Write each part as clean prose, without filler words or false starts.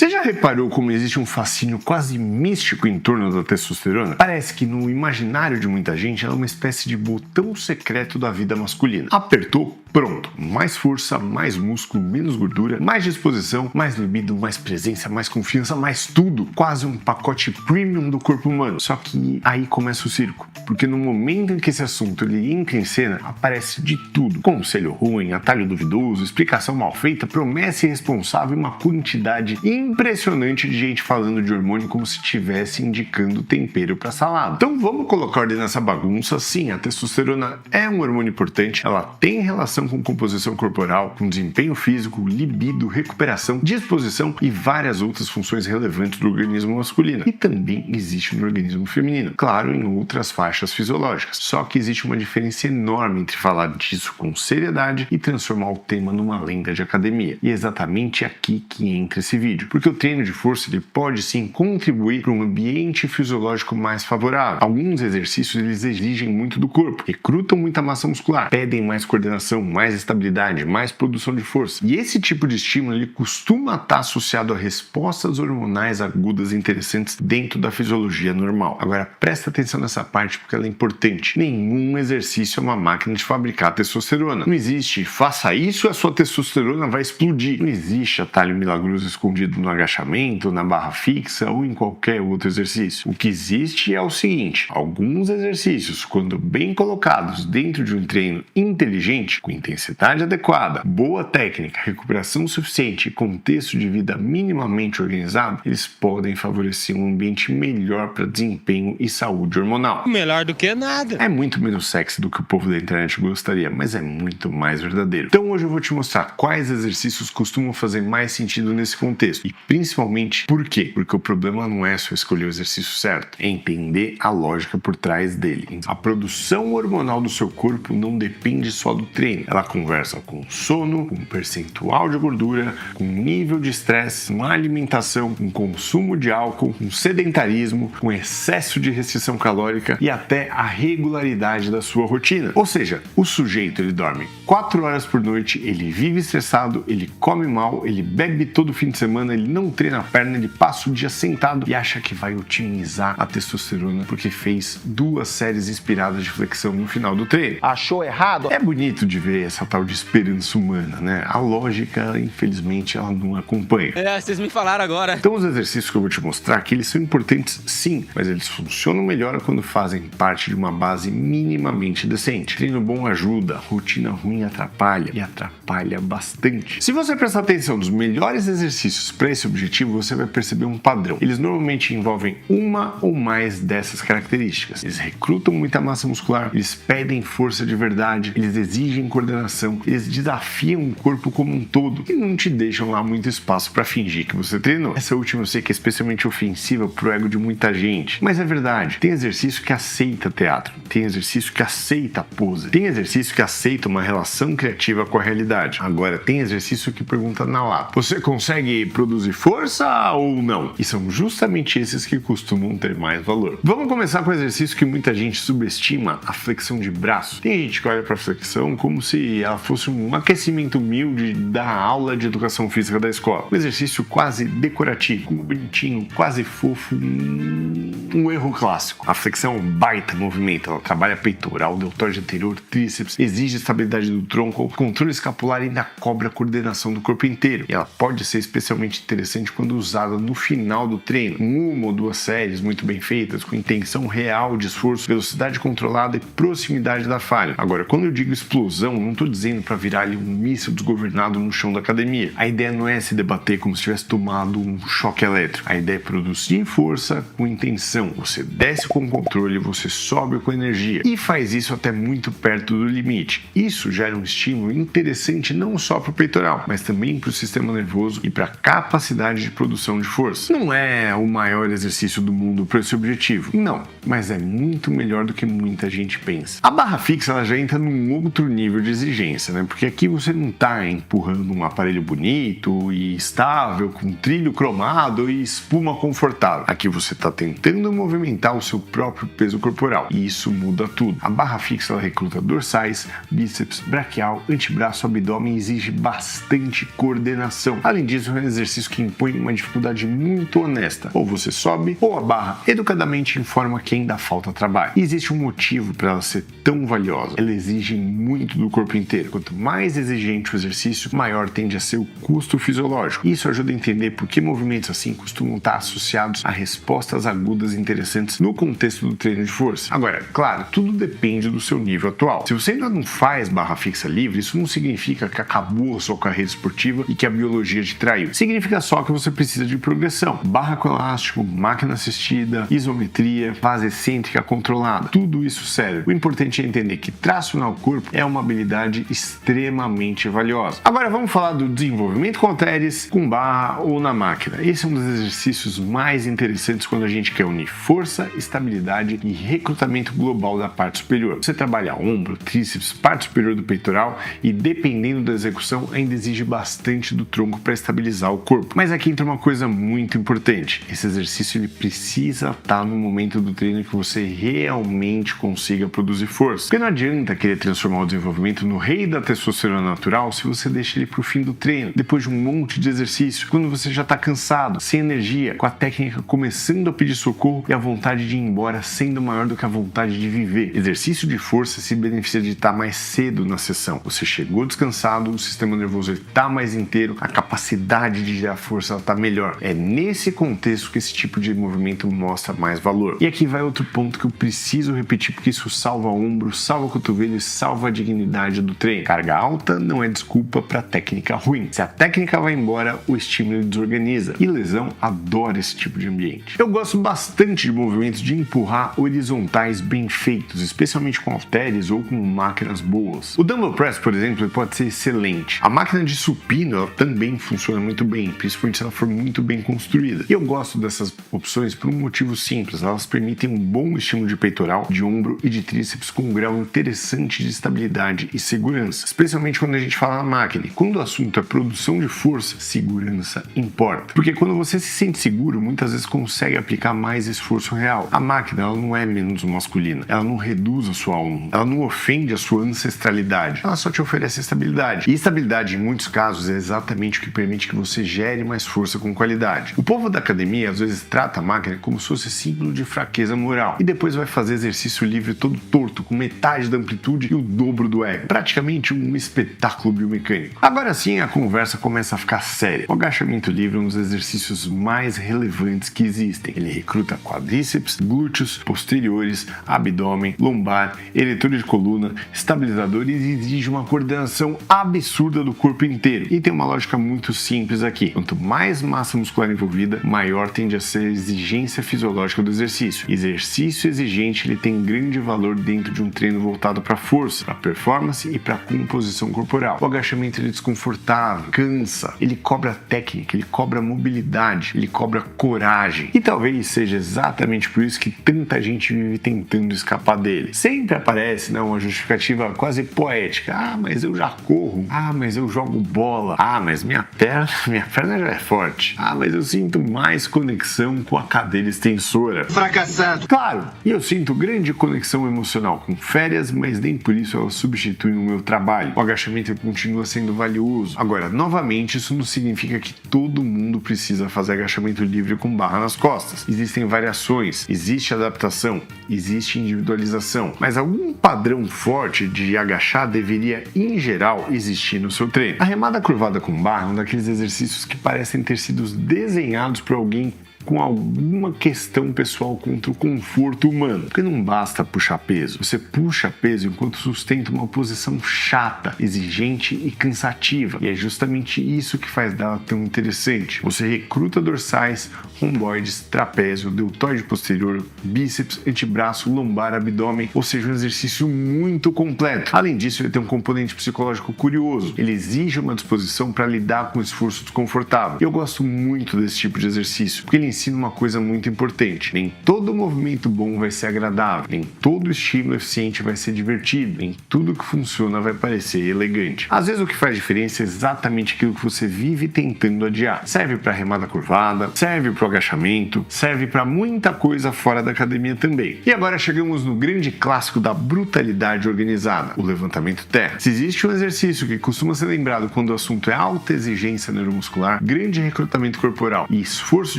Você já reparou como existe um fascínio quase místico em torno da testosterona? Parece que no imaginário de muita gente ela é uma espécie de botão secreto da vida masculina. Apertou, pronto. Mais força, mais músculo, menos gordura, mais disposição, mais libido, mais presença, mais confiança, mais tudo. Quase um pacote premium do corpo humano. Só que aí começa o circo. Porque no momento em que esse assunto ele entra em cena, aparece de tudo. Conselho ruim, atalho duvidoso, explicação mal feita, promessa irresponsável e uma quantidade impressionante de gente falando de hormônio como se estivesse indicando tempero para salada. Então vamos colocar ordem nessa bagunça. Sim, a testosterona é um hormônio importante, ela tem relação com composição corporal, com desempenho físico, libido, recuperação, disposição e várias outras funções relevantes do organismo masculino. E também existe no organismo feminino, claro, em outras faixas fisiológicas. Só que existe uma diferença enorme entre falar disso com seriedade e transformar o tema numa lenda de academia. E é exatamente aqui que entra esse vídeo. Porque o treino de força ele pode sim contribuir para um ambiente fisiológico mais favorável. Alguns exercícios eles exigem muito do corpo, recrutam muita massa muscular, pedem mais coordenação, mais estabilidade, mais produção de força. E esse tipo de estímulo ele costuma estar associado a respostas hormonais agudas interessantes dentro da fisiologia normal. Agora presta atenção nessa parte porque ela é importante. Nenhum exercício é uma máquina de fabricar testosterona. Não existe, faça isso e a sua testosterona vai explodir. Não existe atalho milagroso escondido no agachamento, na barra fixa ou em qualquer outro exercício. O que existe é o seguinte: alguns exercícios, quando bem colocados dentro de um treino inteligente, com intensidade adequada, boa técnica, recuperação suficiente e contexto de vida minimamente organizado, eles podem favorecer um ambiente melhor para desempenho e saúde hormonal. Melhor do que nada. É muito menos sexy do que o povo da internet gostaria, mas é muito mais verdadeiro. Então hoje eu vou te mostrar quais exercícios costumam fazer mais sentido nesse contexto e principalmente por quê? Porque o problema não é só escolher o exercício certo, é entender a lógica por trás dele. A produção hormonal do seu corpo não depende só do treino, ela conversa com sono, com percentual de gordura, com nível de estresse, com alimentação, com consumo de álcool, com sedentarismo, com excesso de restrição calórica e até a regularidade da sua rotina. Ou seja, o sujeito ele dorme 4 horas por noite, ele vive estressado, ele come mal, ele bebe todo fim de semana, ele não treina a perna, ele passa o dia sentado e acha que vai otimizar a testosterona porque fez 2 séries inspiradas de flexão no final do treino. Achou errado? É bonito de ver essa tal de esperança humana, né? A lógica, infelizmente, ela não acompanha. Vocês me falaram agora. Então os exercícios que eu vou te mostrar aqui, eles são importantes sim, mas eles funcionam melhor quando fazem parte de uma base minimamente decente. Treino bom ajuda, rotina ruim atrapalha e atrapalha bastante. Se você prestar atenção nos melhores exercícios para esse objetivo, você vai perceber um padrão. Eles normalmente envolvem uma ou mais dessas características. Eles recrutam muita massa muscular, eles pedem força de verdade, eles exigem coordenação, eles desafiam o corpo como um todo e não te deixam lá muito espaço para fingir que você treinou. Essa última eu sei que é especialmente ofensiva pro ego de muita gente, mas é verdade. Tem exercício que aceita teatro, tem exercício que aceita pose, tem exercício que aceita uma relação criativa com a realidade. Agora, tem exercício que pergunta na lata: você consegue produzir força ou não? E são justamente esses que costumam ter mais valor. Vamos começar com o exercício que muita gente subestima, a flexão de braço. Tem gente que olha para a flexão como se ela fosse um aquecimento humilde da aula de educação física da escola. Um exercício quase decorativo, bonitinho, quase fofo, um erro clássico. A flexão é um baita movimento, ela trabalha peitoral, deltóide anterior, tríceps, exige estabilidade do tronco, controle escapular e ainda cobra a coordenação do corpo inteiro. E ela pode ser especialmente interessante quando usada no final do treino, com 1 ou 2 séries muito bem feitas, com intenção real de esforço, velocidade controlada e proximidade da falha. Agora, quando eu digo explosão, não estou dizendo para virar ali um míssil desgovernado no chão da academia. A ideia não é se debater como se tivesse tomado um choque elétrico. A ideia é produzir força com intenção. Você desce com controle, você sobe com energia e faz isso até muito perto do limite. Isso gera um estímulo interessante não só para o peitoral, mas também para o sistema nervoso e para a capacidade de produção de força. Não é o maior exercício do mundo para esse objetivo, não, mas é muito melhor do que muita gente pensa. A barra fixa ela já entra num outro nível de exigência, né? Porque aqui você não está empurrando um aparelho bonito e estável, com trilho cromado e espuma confortável. Aqui você está tentando movimentar o seu próprio peso corporal e isso muda tudo. A barra fixa ela recruta dorsais, bíceps, braquial, antebraço, abdômen e exige bastante coordenação. Além disso, é um exercício que impõem uma dificuldade muito honesta. Ou você sobe, ou a barra educadamente informa que ainda falta trabalho. E existe um motivo para ela ser tão valiosa. Ela exige muito do corpo inteiro. Quanto mais exigente o exercício, maior tende a ser o custo fisiológico. Isso ajuda a entender por que movimentos assim costumam estar associados a respostas agudas interessantes no contexto do treino de força. Agora, claro, tudo depende do seu nível atual. Se você ainda não faz barra fixa livre, isso não significa que acabou a sua carreira esportiva e que a biologia te traiu. Significa só que você precisa de progressão. Barra com elástico, máquina assistida, isometria, base excêntrica controlada. Tudo isso serve. O importante é entender que tracionar o corpo é uma habilidade extremamente valiosa. Agora vamos falar do desenvolvimento com halteres, com barra ou na máquina. Esse é um dos exercícios mais interessantes quando a gente quer unir força, estabilidade e recrutamento global da parte superior. Você trabalha ombro, tríceps, parte superior do peitoral e, dependendo da execução, ainda exige bastante do tronco para estabilizar o corpo. Mas aqui entra uma coisa muito importante. Esse exercício ele precisa estar no momento do treino que você realmente consiga produzir força. Porque não adianta querer transformar o desenvolvimento no rei da testosterona natural se você deixa ele para o fim do treino, depois de um monte de exercício, quando você já está cansado, sem energia, com a técnica começando a pedir socorro e a vontade de ir embora sendo maior do que a vontade de viver. Exercício de força se beneficia de estar mais cedo na sessão. Você chegou descansado, o sistema nervoso está mais inteiro, a capacidade de gerar força está melhor. É nesse contexto que esse tipo de movimento mostra mais valor. E aqui vai outro ponto que eu preciso repetir, porque isso salva ombro, salva cotovelo e salva a dignidade do treino. Carga alta não é desculpa para técnica ruim. Se a técnica vai embora, o estímulo desorganiza. E lesão adora esse tipo de ambiente. Eu gosto bastante de movimentos de empurrar horizontais bem feitos, especialmente com halteres ou com máquinas boas. O dumbbell press, por exemplo, pode ser excelente. A máquina de supino ela também funciona muito bem, principalmente se ela for muito bem construída. E eu gosto dessas opções por um motivo simples. Elas permitem um bom estímulo de peitoral, de ombro e de tríceps com um grau interessante de estabilidade e segurança, especialmente quando a gente fala na máquina. E quando o assunto é produção de força, segurança importa. Porque quando você se sente seguro, muitas vezes consegue aplicar mais esforço real. A máquina ela não é menos masculina, ela não reduz a sua honra, ela não ofende a sua ancestralidade, ela só te oferece estabilidade. E estabilidade, em muitos casos, é exatamente o que permite que você gere mais força com qualidade. O povo da academia às vezes trata a máquina como se fosse símbolo de fraqueza moral e depois vai fazer exercício livre todo torto, com metade da amplitude e o dobro do ego. Praticamente um espetáculo biomecânico. Agora sim a conversa começa a ficar séria. O agachamento livre é um dos exercícios mais relevantes que existem. Ele recruta quadríceps, glúteos, posteriores, abdômen, lombar, eretor de coluna, estabilizadores e exige uma coordenação absurda do corpo inteiro. E tem uma lógica muito simples aqui. Quanto mais massa muscular envolvida, maior tende a ser a exigência fisiológica do exercício. Exercício exigente ele tem grande valor dentro de um treino voltado para força, para performance e para composição corporal. O agachamento ele é desconfortável, cansa, ele cobra técnica, ele cobra mobilidade, ele cobra coragem. E talvez seja exatamente por isso que tanta gente vive tentando escapar dele. Sempre aparece uma justificativa quase poética. Ah, mas eu já corro. Ah, mas eu jogo bola. Ah, mas minha perna já é forte. Ah, mas eu sinto mais conexão com a cadeira extensora. Fracassado. Claro, e eu sinto grande conexão emocional com férias, mas nem por isso elas substituem o meu trabalho. O agachamento continua sendo valioso. Agora, novamente, isso não significa que todo mundo precisa fazer agachamento livre com barra nas costas. Existem variações, existe adaptação, existe individualização, mas algum padrão forte de agachar deveria, em geral, existir no seu treino. A remada curvada com barra é um daqueles exercícios que parecem ter sido desenhados por alguém com alguma questão pessoal contra o conforto humano. Porque não basta puxar peso. Você puxa peso enquanto sustenta uma posição chata, exigente e cansativa. E é justamente isso que faz dela tão interessante. Você recruta dorsais, romboides, trapézio, deltoide posterior, bíceps, antebraço, lombar, abdômen, ou seja, um exercício muito completo. Além disso, ele tem um componente psicológico curioso. Ele exige uma disposição para lidar com o esforço desconfortável. Eu gosto muito desse tipo de exercício, porque ele ensina uma coisa muito importante. Nem todo movimento bom vai ser agradável, nem todo estímulo eficiente vai ser divertido, nem tudo que funciona vai parecer elegante. Às vezes o que faz diferença é exatamente aquilo que você vive tentando adiar. Serve para remada curvada, serve para o agachamento, serve para muita coisa fora da academia também. E agora chegamos no grande clássico da brutalidade organizada, o levantamento terra. Se existe um exercício que costuma ser lembrado quando o assunto é alta exigência neuromuscular, grande recrutamento corporal e esforço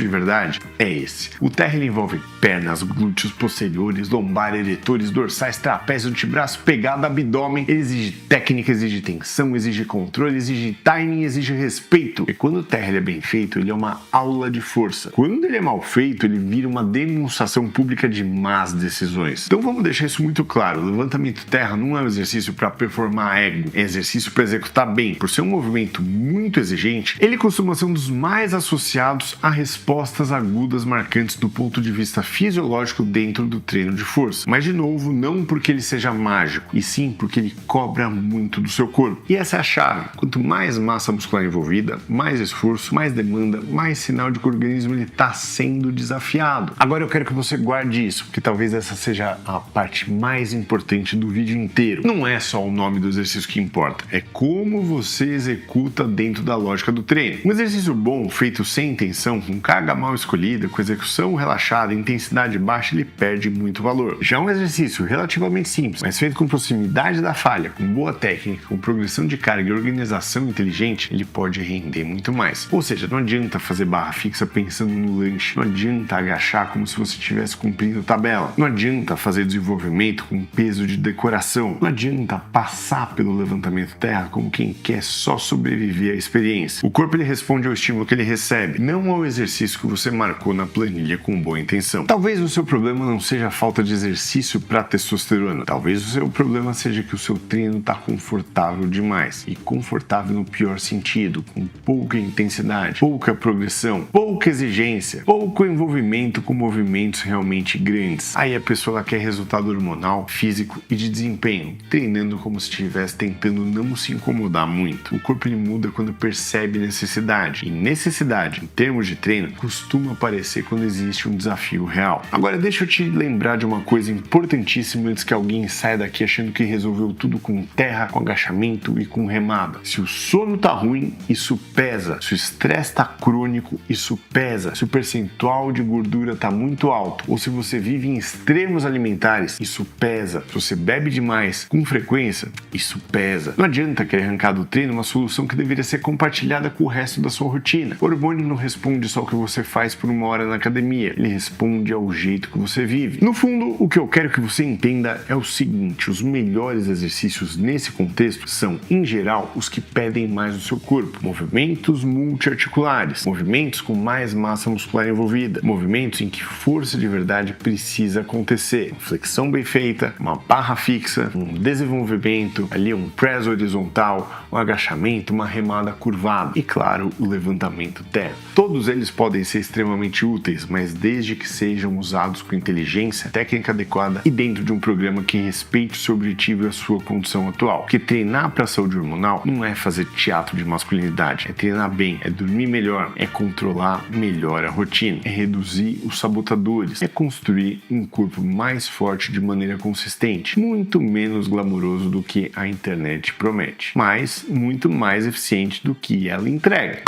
de verdade, é esse. O terra ele envolve pernas, glúteos posteriores, lombar, eretores, dorsais, trapézio, antebraço, pegada, abdômen. Ele exige técnica, exige tensão, exige controle, exige timing, exige respeito. E quando o terra ele é bem feito, ele é uma aula de força. Quando ele é mal feito, ele vira uma demonstração pública de más decisões. Então vamos deixar isso muito claro. O levantamento terra não é um exercício para performar ego, é exercício para executar bem. Por ser um movimento muito exigente, ele costuma ser um dos mais associados a respostas agudas marcantes do ponto de vista fisiológico dentro do treino de força. Mas de novo, não porque ele seja mágico, e sim porque ele cobra muito do seu corpo. E essa é a chave. Quanto mais massa muscular envolvida, mais esforço, mais demanda, mais sinal de que o organismo está sendo desafiado. Agora eu quero que você guarde isso, porque talvez essa seja a parte mais importante do vídeo inteiro. Não é só o nome do exercício que importa, é como você executa dentro da lógica do treino. Um exercício bom, feito sem intenção, com carga mal escolhida, com execução relaxada, intensidade baixa, ele perde muito valor. Já um exercício relativamente simples, mas feito com proximidade da falha, com boa técnica, com progressão de carga e organização inteligente, ele pode render muito mais. Ou seja, não adianta fazer barra fixa pensando no lanche, não adianta agachar como se você estivesse cumprindo tabela, não adianta fazer desenvolvimento com peso de decoração, não adianta passar pelo levantamento terra como quem quer só sobreviver à experiência. O corpo ele responde ao estímulo que ele recebe, não ao exercício que você marcou na planilha com boa intenção. Talvez o seu problema não seja a falta de exercício para testosterona, talvez o seu problema seja que o seu treino está confortável demais, e confortável no pior sentido, com pouca intensidade, pouca progressão, pouca exigência, pouco envolvimento com movimentos realmente grandes. Aí a pessoa ela quer resultado hormonal, físico e de desempenho, treinando como se estivesse tentando não se incomodar muito. O corpo ele muda quando percebe necessidade, e necessidade, em termos de treino, costuma aparecer quando existe um desafio real. Agora deixa eu te lembrar de uma coisa importantíssima antes que alguém saia daqui achando que resolveu tudo com terra, com agachamento e com remada. Se o sono tá ruim, isso pesa. Se o estresse tá crônico, isso pesa. Se o percentual de gordura tá muito alto, ou se você vive em extremos alimentares, isso pesa. Se você bebe demais com frequência, isso pesa. Não adianta querer arrancar do treino uma solução que deveria ser compartilhada com o resto da sua rotina. O hormônio não responde só ao que você faz por uma hora na academia, ele responde ao jeito que você vive. No fundo, o que eu quero que você entenda é o seguinte: os melhores exercícios nesse contexto são, em geral, os que pedem mais do seu corpo. Movimentos multiarticulares, movimentos com mais massa muscular envolvida, movimentos em que força de verdade precisa acontecer. Uma flexão bem feita, uma barra fixa, um desenvolvimento, ali um press horizontal, um agachamento, uma remada curvada e, claro, o levantamento terra. Todos eles podem ser extremamente úteis, mas desde que sejam usados com inteligência, técnica adequada e dentro de um programa que respeite o seu objetivo e a sua condição atual. Porque treinar para a saúde hormonal não é fazer teatro de masculinidade, é treinar bem, é dormir melhor, é controlar melhor a rotina, é reduzir os sabotadores, é construir um corpo mais forte de maneira consistente, muito menos glamouroso do que a internet promete, mas muito mais eficiente do que ela entrega.